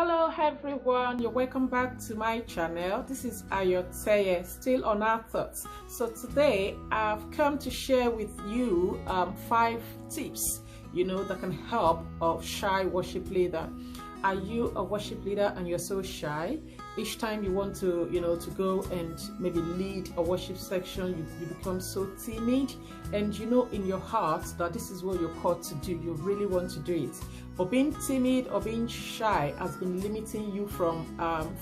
Hello everyone, you're welcome back to my channel. This is Ayo-Teye, still on our thoughts. So today I've come to share with you 5 tips that can help a shy worship leader. Are you a worship leader and you're so shy? Each time you want to to go and maybe lead a worship section, you become so timid, and in your heart that this is what you're called to do. You really want to do it, but being timid or being shy has been limiting you from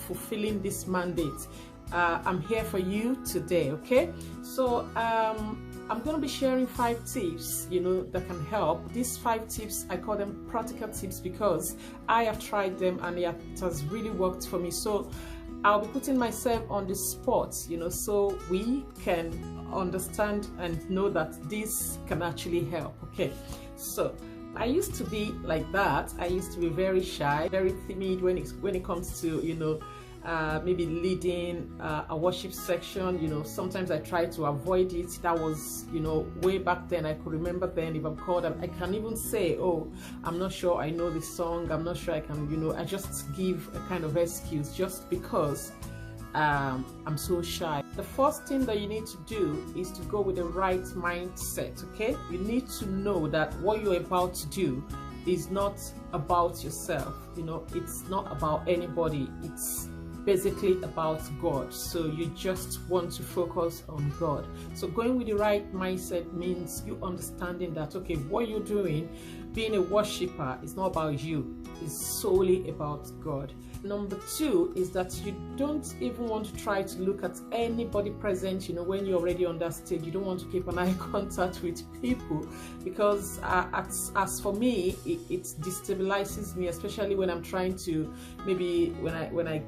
fulfilling this mandate. I'm here for you today. Okay, so I'm going to be sharing 5 tips that can help. These 5 tips, I call them practical tips because I have tried them and it has really worked for me. So I'll be putting myself on the spot so we can understand and know that this can actually help. Okay, so I used to be like that. I used to be very shy, very timid when it comes to maybe leading a worship section. Sometimes I try to avoid it. That was way back then. I could remember then, if I'm called, I can even say, oh, I'm not sure I know this song, I'm not sure I can, I just give a kind of excuse just because I'm so shy. The first thing that you need to do is to go with the right mindset. Okay, you need to know that what you're about to do is not about yourself. It's not about anybody. It's basically about God. So you just want to focus on God. So going with the right mindset means you understanding that, okay, what you're doing, being a worshiper, is not about you. It's solely about God. Number 2 is that you don't even want to try to look at anybody present. When you're already on that stage, you don't want to keep an eye contact with people, because as for me, it destabilizes me, especially when I'm trying to, maybe when I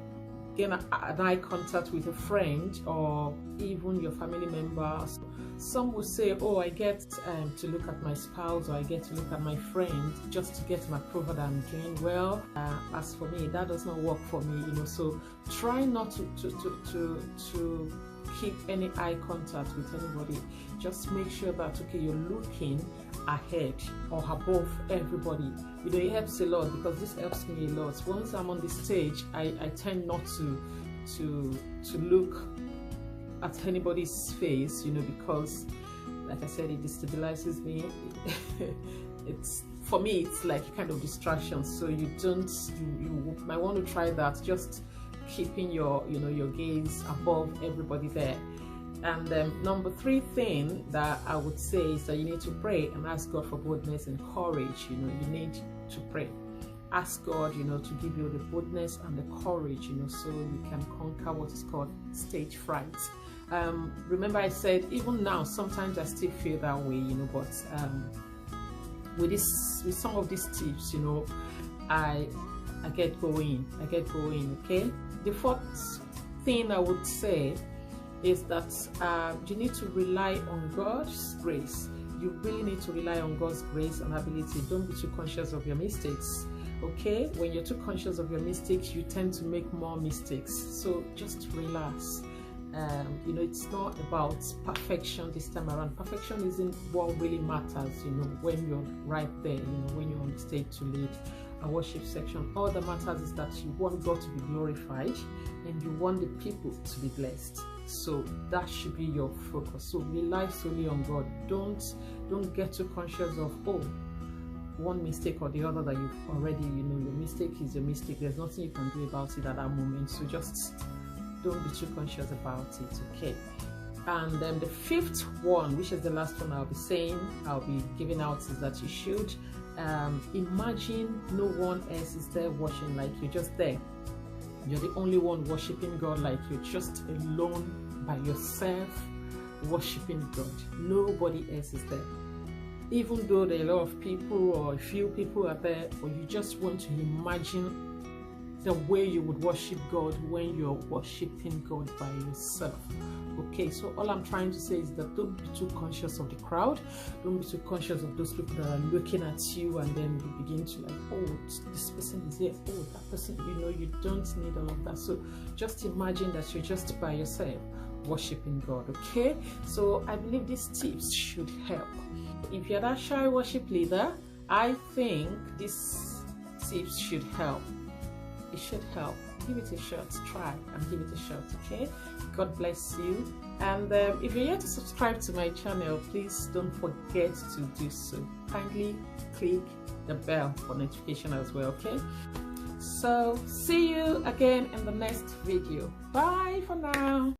get an eye contact with a friend or even your family members. Some will say, oh, I get to look at my spouse, or I get to look at my friend just to get an approval that I'm doing well. As for me, that does not work for me. So try not to keep any eye contact with anybody. Just make sure that, okay, you're looking ahead or above everybody. It helps a lot, because this helps me a lot. Once I'm on the stage, I tend not to look at anybody's face, because, like I said, it destabilizes me. For me, it's like a kind of distraction. So you might want to try that, just keeping your gaze above everybody there. And number 3 thing that I would say is that you need to pray and ask God for boldness and courage. You need to pray. Ask God, to give you the boldness and the courage, so you can conquer what is called stage fright. Remember I said, even now, sometimes I still feel that way, but with some of these tips, I get going, okay? The 4th thing I would say is that you need to rely on God's grace. You really need to rely on God's grace and ability. Don't be too conscious of your mistakes. Okay, when you're too conscious of your mistakes, you tend to make more mistakes. So just relax. It's not about perfection this time around. Perfection isn't what really matters, when you're right there, when you're on the stage to lead a worship section. All that matters is that you want God to be glorified and you want the people to be blessed. So that should be your focus. So rely solely on God. Don't get too conscious of, oh, one mistake or the other that you've already, your mistake is your mistake. There's nothing you can do about it at that moment. So just don't be too conscious about it, okay? And then the 5th one, which is the last one I'll be giving out, is that you should imagine no one else is there watching, like you're just there. You're the only one worshiping God, like you're just alone by yourself worshiping God. Nobody else is there. Even though there are a lot of people or a few people are there, or you just want to imagine the way you would worship God when you're worshiping God by yourself. Okay, so all I'm trying to say is that don't be too conscious of the crowd. Don't be too conscious of those people that are looking at you, and then you begin to like, oh, this person is here, oh, that person, you don't need all of that. So just imagine that you're just by yourself worshiping God. Okay, so I believe these tips should help. If you're that shy worship leader, I think these tips should help. it should help. Give it a shot, try and give it a shot, okay? God bless you. And if you're yet to subscribe to my channel, please don't forget to do so. Kindly click the bell for notification as well, okay? So see you again in the next video. Bye for now.